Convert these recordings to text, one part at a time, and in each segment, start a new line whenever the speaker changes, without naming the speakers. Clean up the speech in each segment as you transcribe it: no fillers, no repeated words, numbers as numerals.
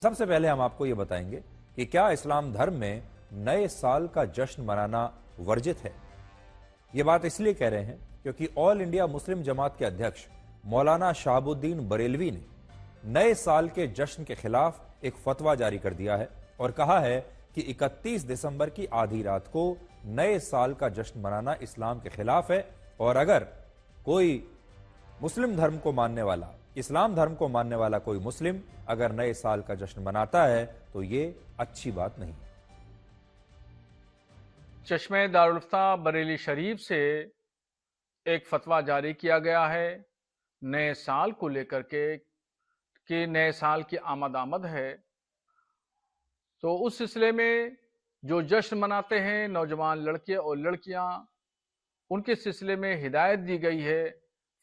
सबसे पहले हम आपको ये बताएंगे कि क्या इस्लाम धर्म में नए साल का जश्न मनाना वर्जित है। ये बात इसलिए कह रहे हैं क्योंकि ऑल इंडिया मुस्लिम जमात के अध्यक्ष मौलाना शहाबुद्दीन बरेलवी ने नए साल के जश्न के खिलाफ एक फतवा जारी कर दिया है और कहा है कि 31 दिसंबर की आधी रात को नए साल का जश्न मनाना इस्लाम के खिलाफ है और अगर कोई मुस्लिम धर्म को मानने वाला, इस्लाम धर्म को मानने वाला कोई मुस्लिम अगर नए साल का जश्न मनाता है तो ये अच्छी बात नहीं।
चश्मे दारुल-इफ्ता बरेली शरीफ से एक फतवा जारी किया गया है नए साल को लेकर के कि नए साल की आमद है, तो उस सिलसिले में जो जश्न मनाते हैं नौजवान लड़के और लड़कियां, उनके सिलसिले में हिदायत दी गई है।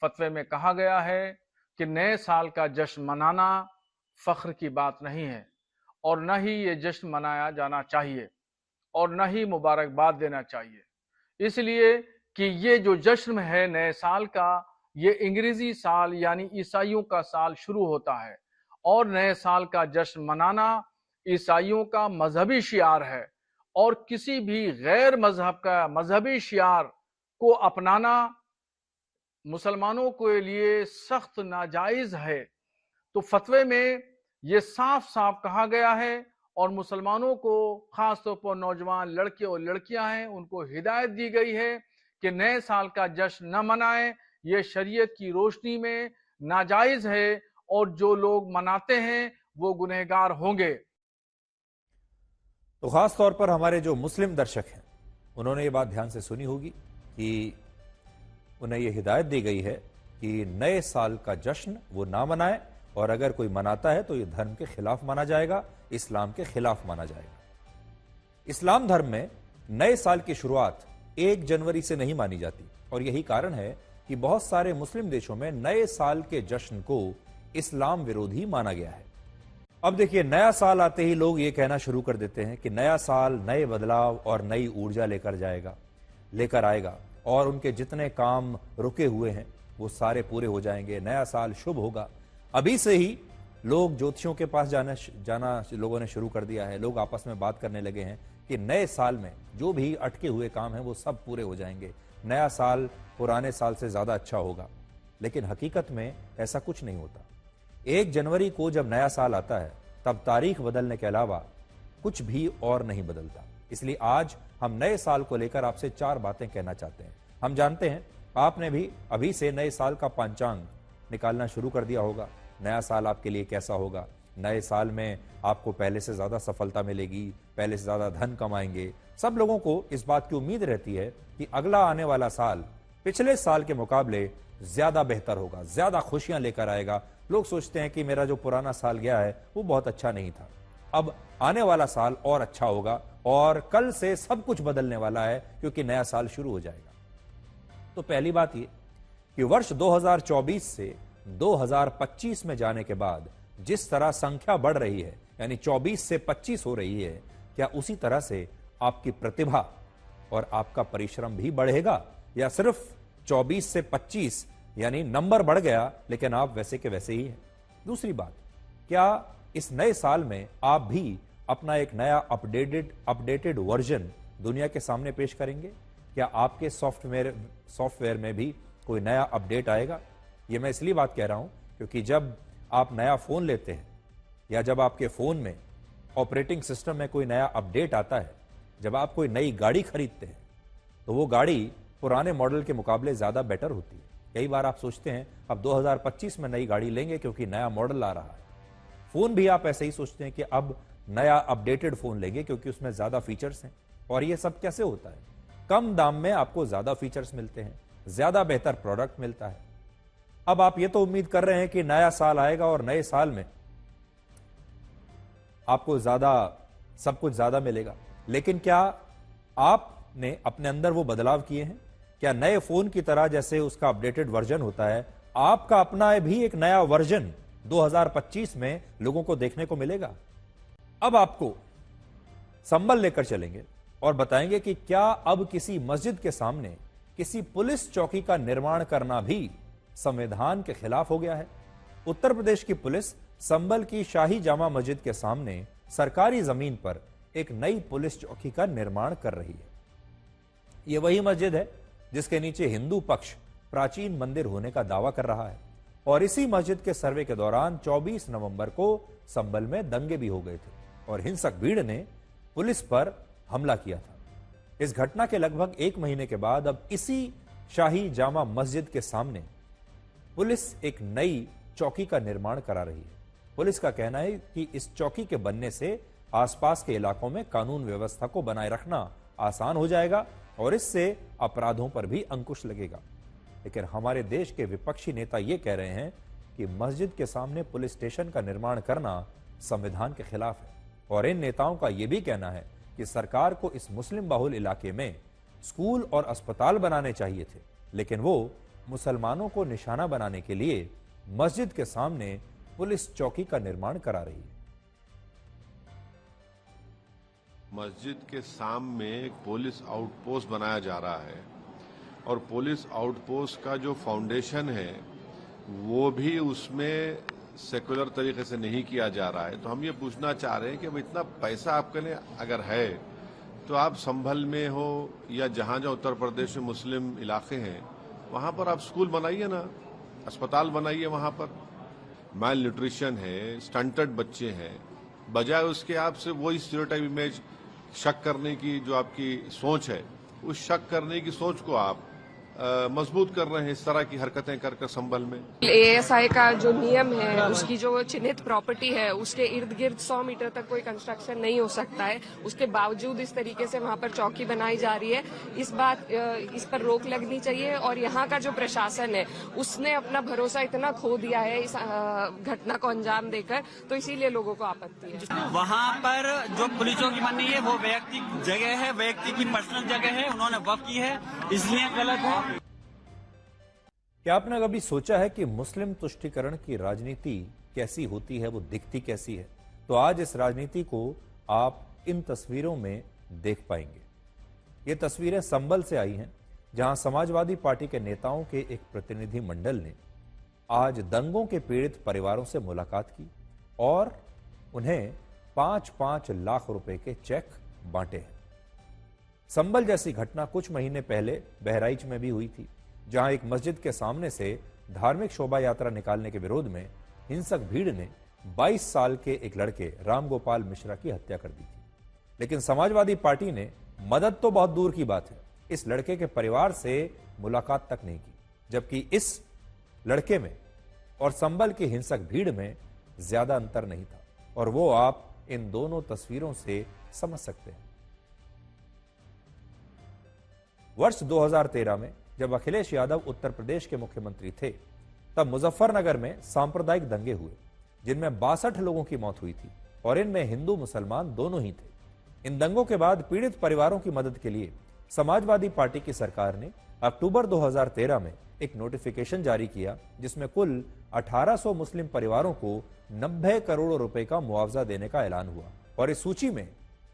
फतवे में कहा गया है कि नए साल का जश्न मनाना फख्र की बात नहीं है और न ही ये जश्न मनाया जाना चाहिए और न ही मुबारकबाद देना चाहिए, इसलिए कि ये जो जश्न है नए साल का, ये अंग्रेजी साल यानी ईसाइयों का साल शुरू होता है और नए साल का जश्न मनाना ईसाइयों का मजहबी शियार है और किसी भी गैर मजहब का मजहबी शियार को अपनाना मुसलमानों के लिए सख्त नाजायज है। तो फतवे में ये साफ साफ कहा गया है और मुसलमानों को, खासतौर पर नौजवान लड़के और लड़कियां हैं, उनको हिदायत दी गई है कि नए साल का जश्न न मनाएं, ये शरीयत की रोशनी में नाजायज है और जो लोग मनाते हैं वो गुनहगार होंगे।
तो खास तौर पर हमारे जो मुस्लिम दर्शक हैं उन्होंने ये बात ध्यान से सुनी होगी कि उन्हें ये हिदायत दी गई है कि नए साल का जश्न वो ना मनाए और अगर कोई मनाता है तो ये धर्म के खिलाफ माना जाएगा, इस्लाम के खिलाफ माना जाएगा। इस्लाम धर्म में नए साल की शुरुआत 1 जनवरी से नहीं मानी जाती और यही कारण है कि बहुत सारे मुस्लिम देशों में नए साल के जश्न को इस्लाम विरोधी माना गया है। अब देखिए, नया साल आते ही लोग ये कहना शुरू कर देते हैं कि नया साल नए बदलाव और नई ऊर्जा लेकर आएगा और उनके जितने काम रुके हुए हैं वो सारे पूरे हो जाएंगे, नया साल शुभ होगा। अभी से ही लोग ज्योतिषियों के पास जाना लोगों ने शुरू कर दिया है। लोग आपस में बात करने लगे हैं कि नए साल में जो भी अटके हुए काम हैं वो सब पूरे हो जाएंगे, नया साल पुराने साल से ज्यादा अच्छा होगा। लेकिन हकीकत में ऐसा कुछ नहीं होता। 1 जनवरी को जब नया साल आता है तब तारीख बदलने के अलावा कुछ भी और नहीं बदलता। इसलिए आज हम नए साल को लेकर आपसे 4 बातें कहना चाहते हैं। हम जानते हैं आपने भी अभी से नए साल का पंचांग निकालना शुरू कर दिया होगा। नया साल आपके लिए कैसा होगा, नए साल में आपको पहले से ज्यादा सफलता मिलेगी, पहले से ज्यादा धन कमाएंगे। सब लोगों को इस बात की उम्मीद रहती है कि अगला आने वाला साल पिछले साल के मुकाबले ज्यादा बेहतर होगा, ज्यादा खुशियां लेकर आएगा। लोग सोचते हैं कि मेरा जो पुराना साल गया है वो बहुत अच्छा नहीं था, अब आने वाला साल और अच्छा होगा और कल से सब कुछ बदलने वाला है क्योंकि नया साल शुरू हो जाएगा। तो पहली बात ये कि वर्ष 2024 से 2025 में जाने के बाद जिस तरह संख्या बढ़ रही है, यानी 24 से 25 हो रही है, क्या उसी तरह से आपकी प्रतिभा और आपका परिश्रम भी बढ़ेगा या सिर्फ 24 से 25 यानी नंबर बढ़ गया लेकिन आप वैसे के वैसे ही हैं? दूसरी बात, क्या इस नए साल में आप भी अपना एक नया अपडेटेड वर्जन दुनिया के सामने पेश करेंगे? क्या आपके सॉफ्टवेयर में भी कोई नया अपडेट आएगा? ये मैं इसलिए बात कह रहा हूं क्योंकि जब आप नया फोन लेते हैं या जब आपके फोन में ऑपरेटिंग सिस्टम में कोई नया अपडेट आता है, जब आप कोई नई गाड़ी खरीदते हैं तो वो गाड़ी पुराने मॉडल के मुकाबले ज्यादा बेटर होती है। कई बार आप सोचते हैं अब 2025 में नई गाड़ी लेंगे क्योंकि नया मॉडल आ रहा है। फोन भी आप ऐसे ही सोचते हैं कि अब नया अपडेटेड फोन लेंगे क्योंकि उसमें ज्यादा फीचर्स हैं। और ये सब कैसे होता है? कम दाम में आपको ज्यादा फीचर्स मिलते हैं, ज्यादा बेहतर प्रोडक्ट मिलता है। अब आप ये तो उम्मीद कर रहे हैं कि नया साल आएगा और नए साल में आपको सब कुछ ज्यादा मिलेगा, लेकिन क्या आपने अपने अंदर वो बदलाव किए हैं? क्या नए फोन की तरह जैसे उसका अपडेटेड वर्जन होता है, आपका अपना भी एक नया वर्जन 2025 में लोगों को देखने को मिलेगा? अब आपको संभल लेकर चलेंगे और बताएंगे कि क्या अब किसी मस्जिद के सामने किसी पुलिस चौकी का निर्माण करना भी संविधान के खिलाफ हो गया है? उत्तर प्रदेश की पुलिस संभल की शाही जामा मस्जिद के सामने सरकारी जमीन पर एक नई पुलिस चौकी का निर्माण कर रही है। यह वही मस्जिद है जिसके नीचे हिंदू पक्ष प्राचीन मंदिर होने का दावा कर रहा है और इसी मस्जिद के सर्वे के दौरान 24 नवंबर को संभल में दंगे भी हो गए थे और हिंसक भीड़ ने पुलिस पर हमला किया था। इस घटना के लगभग एक महीने के बाद अब इसी शाही जामा मस्जिद के सामने पुलिस एक नई चौकी का निर्माण करा रही है। पुलिस का कहना है कि इस चौकी के बनने से आसपास के इलाकों में कानून व्यवस्था को बनाए रखना आसान हो जाएगा और इससे अपराधों पर भी अंकुश लगेगा। लेकिन हमारे देश के विपक्षी नेता यह कह रहे हैं कि मस्जिद के सामने पुलिस स्टेशन का निर्माण करना संविधान के खिलाफ है और इन नेताओं का यह भी कहना है कि सरकार को इस मुस्लिम बहुल इलाके में स्कूल और अस्पताल बनाने चाहिए थे, लेकिन वो मुसलमानों को निशाना बनाने के लिए मस्जिद के सामने पुलिस चौकी का निर्माण करा रही है।
मस्जिद के सामने एक पुलिस आउटपोस्ट बनाया जा रहा है और पुलिस आउटपोस्ट का जो फाउंडेशन है वो भी उसमें सेकुलर तरीके से नहीं किया जा रहा है। तो हम ये पूछना चाह रहे हैं कि अब इतना पैसा आपके लिए अगर है तो आप संभल में हो या जहां जहां उत्तर प्रदेश में मुस्लिम इलाके हैं वहां पर आप स्कूल बनाइए ना, अस्पताल बनाइए। वहां पर माल न्यूट्रिशन है, स्टंटेड बच्चे हैं, बजाय उसके आपसे वही स्टीरियोटाइप इमेज शक करने की जो आपकी सोच है, उस शक करने की सोच को आप मजबूत कर रहे हैं इस तरह की हरकतें कर संभल में।
एएसआई का जो नियम है, उसकी जो चिन्हित प्रॉपर्टी है, उसके इर्द गिर्द 100 मीटर तक कोई कंस्ट्रक्शन नहीं हो सकता है। उसके बावजूद इस तरीके से वहां पर चौकी बनाई जा रही है। इस पर रोक लगनी चाहिए और यहाँ का जो प्रशासन है उसने अपना भरोसा इतना खो दिया है इस घटना को अंजाम देकर, तो इसीलिए लोगों को आपत्ति है।
वहाँ पर जो पुलिस चौकी बननी है वो व्यक्ति जगह है, व्यक्ति की पर्सनल जगह है, उन्होंने वक़्फ की है, इसलिए गलत है।
क्या आपने कभी सोचा है कि मुस्लिम तुष्टीकरण की राजनीति कैसी होती है, वो दिखती कैसी है? तो आज इस राजनीति को आप इन तस्वीरों में देख पाएंगे। ये तस्वीरें संभल से आई हैं, जहां समाजवादी पार्टी के नेताओं के एक प्रतिनिधि मंडल ने आज दंगों के पीड़ित परिवारों से मुलाकात की और उन्हें 5-5 लाख रुपए के चेक बांटे हैं। संभल जैसी घटना कुछ महीने पहले बहराइच में भी हुई थी, जहां एक मस्जिद के सामने से धार्मिक शोभा यात्रा निकालने के विरोध में हिंसक भीड़ ने 22 साल के एक लड़के रामगोपाल मिश्रा की हत्या कर दी थी। लेकिन समाजवादी पार्टी ने मदद तो बहुत दूर की बात है, इस लड़के के परिवार से मुलाकात तक नहीं की, जबकि इस लड़के में और संभल की हिंसक भीड़ में ज्यादा अंतर नहीं था और वो आप इन दोनों तस्वीरों से समझ सकते हैं। वर्ष 2013 में जब अखिलेश यादव उत्तर प्रदेश के मुख्यमंत्री थे, तब मुजफ्फरनगर में सांप्रदायिक दंगे हुए जिनमें 62 लोगों की मौत हुई थी और इनमें हिंदू मुसलमान दोनों ही थे। इन दंगों के बाद पीड़ित परिवारों की मदद के लिए समाजवादी पार्टी की सरकार ने अक्टूबर 2013 में एक नोटिफिकेशन जारी किया, जिसमें कुल 1800 मुस्लिम परिवारों को 90 करोड़ रुपए का मुआवजा देने का ऐलान हुआ और इस सूची में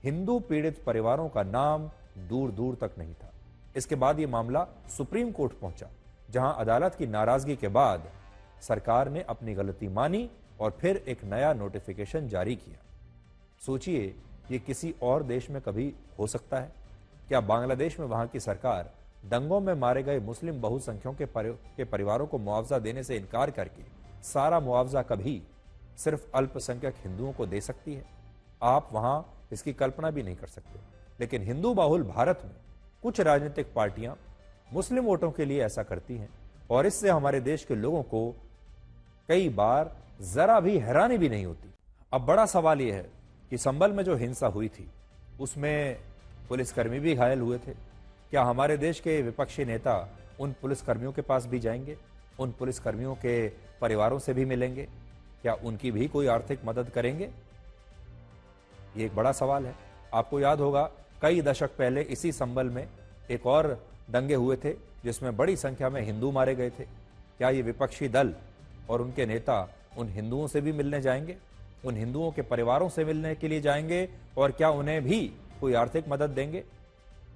हिंदू पीड़ित परिवारों का नाम दूर दूर तक नहीं था। इसके बाद यह मामला सुप्रीम कोर्ट पहुंचा, जहां अदालत की नाराजगी के बाद सरकार ने अपनी गलती मानी और फिर एक नया नोटिफिकेशन जारी किया। सोचिए, ये किसी और देश में कभी हो सकता है क्या? बांग्लादेश में वहां की सरकार दंगों में मारे गए मुस्लिम बहुसंख्यकों के परिवारों को मुआवजा देने से इनकार करके सारा मुआवजा कभी सिर्फ अल्पसंख्यक हिंदुओं को दे सकती है? आप वहां इसकी कल्पना भी नहीं कर सकते। लेकिन हिंदू बाहुल भारत में कुछ राजनीतिक पार्टियां मुस्लिम वोटों के लिए ऐसा करती हैं और इससे हमारे देश के लोगों को कई बार जरा भी हैरानी भी नहीं होती। अब बड़ा सवाल यह है कि संभल में जो हिंसा हुई थी उसमें पुलिसकर्मी भी घायल हुए थे। क्या हमारे देश के विपक्षी नेता उन पुलिसकर्मियों के पास भी जाएंगे, उन पुलिसकर्मियों के परिवारों से भी मिलेंगे? क्या उनकी भी कोई आर्थिक मदद करेंगे? ये एक बड़ा सवाल है। आपको याद होगा कई दशक पहले इसी संभल में एक और दंगे हुए थे जिसमें बड़ी संख्या में हिंदू मारे गए थे। क्या ये विपक्षी दल और उनके नेता उन हिंदुओं से भी मिलने जाएंगे, उन हिंदुओं के परिवारों से मिलने के लिए जाएंगे और क्या उन्हें भी कोई आर्थिक मदद देंगे?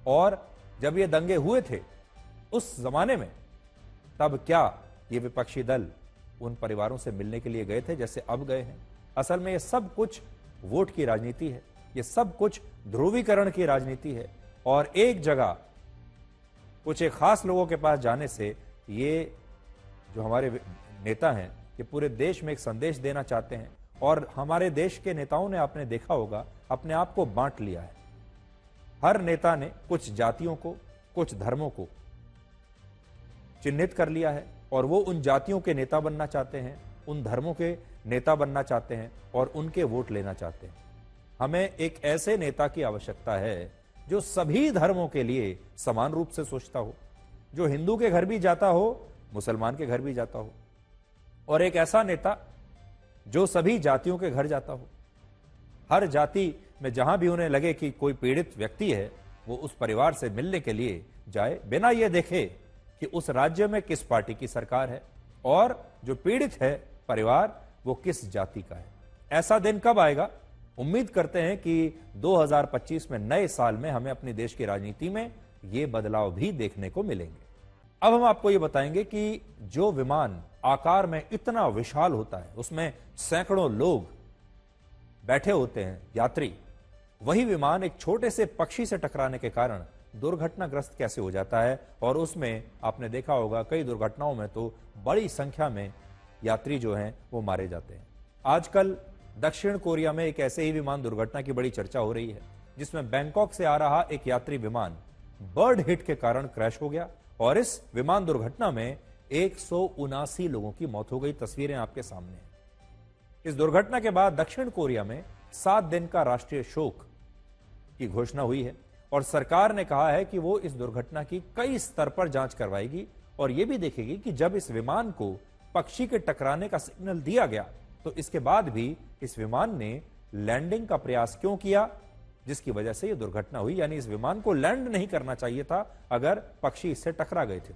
और जब ये दंगे हुए थे उस जमाने में, तब क्या ये विपक्षी दल उन परिवारों से मिलने के लिए गए थे जैसे अब गए हैं। असल में ये सब कुछ वोट की राजनीति है, ये सब कुछ ध्रुवीकरण की राजनीति है। और एक जगह कुछ एक खास लोगों के पास जाने से ये जो हमारे नेता हैं ये पूरे देश में एक संदेश देना चाहते हैं। और हमारे देश के नेताओं ने, आपने देखा होगा, अपने आप को बांट लिया है। हर नेता ने कुछ जातियों को, कुछ धर्मों को चिन्हित कर लिया है और वो उन जातियों के नेता बनना चाहते हैं, उन धर्मों के नेता बनना चाहते हैं और उनके वोट लेना चाहते हैं। हमें एक ऐसे नेता की आवश्यकता है जो सभी धर्मों के लिए समान रूप से सोचता हो, जो हिंदू के घर भी जाता हो, मुसलमान के घर भी जाता हो, और एक ऐसा नेता जो सभी जातियों के घर जाता हो। हर जाति में जहां भी उन्हें लगे कि कोई पीड़ित व्यक्ति है, वो उस परिवार से मिलने के लिए जाए, बिना ये देखे कि उस राज्य में किस पार्टी की सरकार है और जो पीड़ित है परिवार वो किस जाति का है। ऐसा दिन कब आएगा? उम्मीद करते हैं कि 2025 में, नए साल में, हमें अपनी देश की राजनीति में ये बदलाव भी देखने को मिलेंगे। अब हम आपको ये बताएंगे कि जो विमान आकार में इतना विशाल होता है, उसमें सैकड़ों लोग बैठे होते हैं, यात्री, वही विमान एक छोटे से पक्षी से टकराने के कारण दुर्घटनाग्रस्त कैसे हो जाता है। और उसमें आपने देखा होगा कई दुर्घटनाओं में तो बड़ी संख्या में यात्री जो हैं वो मारे जाते हैं। आजकल दक्षिण कोरिया में एक ऐसे ही विमान दुर्घटना की बड़ी चर्चा हो रही है, जिसमें बैंकॉक से आ रहा एक यात्री विमान बर्ड हिट के कारण क्रैश हो गया और इस विमान दुर्घटना में 179 लोगों की मौत हो गई। तस्वीरें आपके सामने हैं। इस दुर्घटना के बाद दक्षिण कोरिया में 7 दिन का राष्ट्रीय शोक की घोषणा हुई है और सरकार ने कहा है कि वो इस दुर्घटना की कई स्तर पर जांच करवाएगी और यह भी देखेगी कि जब इस विमान को पक्षी के टकराने का सिग्नल दिया गया तो इसके बाद भी इस विमान ने लैंडिंग का प्रयास क्यों किया, जिसकी वजह से यह दुर्घटना हुई। यानी इस विमान को लैंड नहीं करना चाहिए था अगर पक्षी इससे टकरा गए थे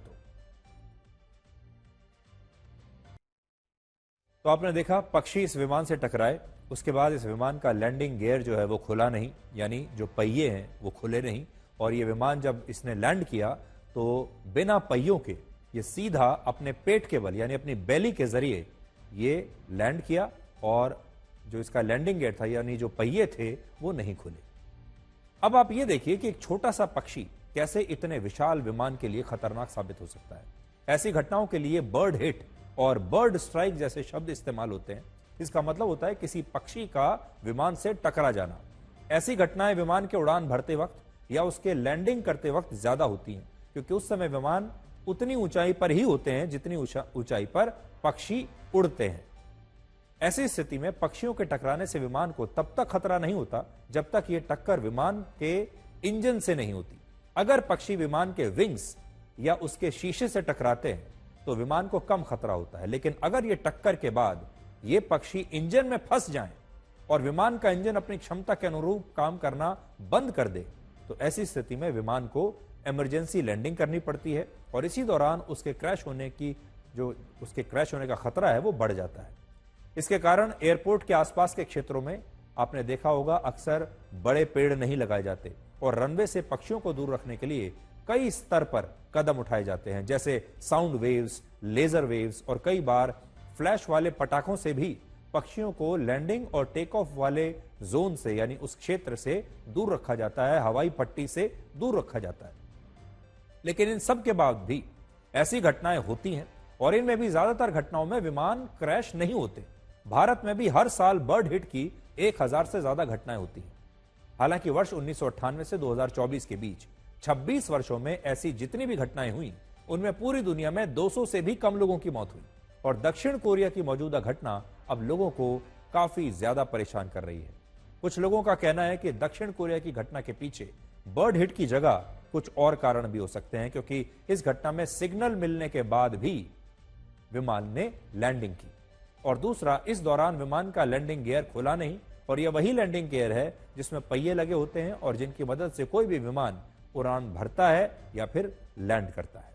तो आपने देखा पक्षी इस विमान से टकराए, उसके बाद इस विमान का लैंडिंग गियर जो है वो खुला नहीं, यानी जो पहिए हैं वो खुले नहीं। और ये विमान जब इसने लैंड किया तो बिना पहियों के ये सीधा अपने पेट के बल, यानी अपनी बेली के जरिए ये लैंड किया और जो इसका लैंडिंग गियर था, यानी जो पहिए थे, वो नहीं खुले। अब आप ये देखिए कि एक छोटा सा पक्षी कैसे इतने विशाल विमान के लिए खतरनाक साबित हो सकता है। ऐसी घटनाओं के लिए बर्ड हिट और बर्ड स्ट्राइक जैसे शब्द इस्तेमाल होते हैं। इसका मतलब होता है किसी पक्षी का विमान से टकरा जाना। ऐसी घटनाएं विमान के उड़ान भरते वक्त या उसके लैंडिंग करते वक्त ज्यादा होती हैं, क्योंकि उस समय विमान उतनी ऊंचाई पर ही होते हैं जितनी ऊंचाई पर पक्षी उड़ते हैं। ऐसी स्थिति में पक्षियों के टकराने से विमान को तब तक खतरा नहीं होता जब तक ये टक्कर विमान के इंजन से नहीं होती। अगर पक्षी विमान के विंग्स या उसके शीशे से टकराते हैं तो विमान को कम खतरा होता है, लेकिन अगर ये टक्कर के बाद ये पक्षी इंजन में फंस जाएं और विमान का इंजन अपनी क्षमता के अनुरूप काम करना बंद कर दे तो ऐसी स्थिति में विमान को इमरजेंसी लैंडिंग करनी पड़ती है और इसी दौरान उसके क्रैश होने का खतरा है वो बढ़ जाता है। इसके कारण एयरपोर्ट के आसपास के क्षेत्रों में आपने देखा होगा अक्सर बड़े पेड़ नहीं लगाए जाते और रनवे से पक्षियों को दूर रखने के लिए कई स्तर पर कदम उठाए जाते हैं, जैसे साउंड वेव्स, लेजर वेव्स और कई बार फ्लैश वाले पटाखों से भी पक्षियों को लैंडिंग और टेक ऑफ वाले जोन से, यानी उस क्षेत्र से दूर रखा जाता है, हवाई पट्टी से दूर रखा जाता है। लेकिन इन सब के बाद भी ऐसी घटनाएं होती हैं और इनमें भी ज्यादातर घटनाओं में विमान क्रैश नहीं होते। भारत में भी हर साल बर्ड हिट की 1000 से ज्यादा घटनाएं होती हैं। हालांकि वर्ष 1998 से 2024 के बीच 26 वर्षों में ऐसी जितनी भी घटनाएं हुई उनमें पूरी दुनिया में 200 से भी कम लोगों की मौत हुई और दक्षिण कोरिया की मौजूदा घटना अब लोगों को काफी ज्यादा परेशान कर रही है। कुछ लोगों का कहना है कि दक्षिण कोरिया की घटना के पीछे बर्ड हिट की जगह कुछ और कारण भी हो सकते हैं, क्योंकि इस घटना में सिग्नल मिलने के बाद भी विमान ने लैंडिंग की और दूसरा, इस दौरान विमान का लैंडिंग गियर खुला नहीं और यह वही लैंडिंग गियर है जिसमें पहिए लगे होते हैं और जिनकी मदद से कोई भी विमान उड़ान भरता है या फिर लैंड करता है।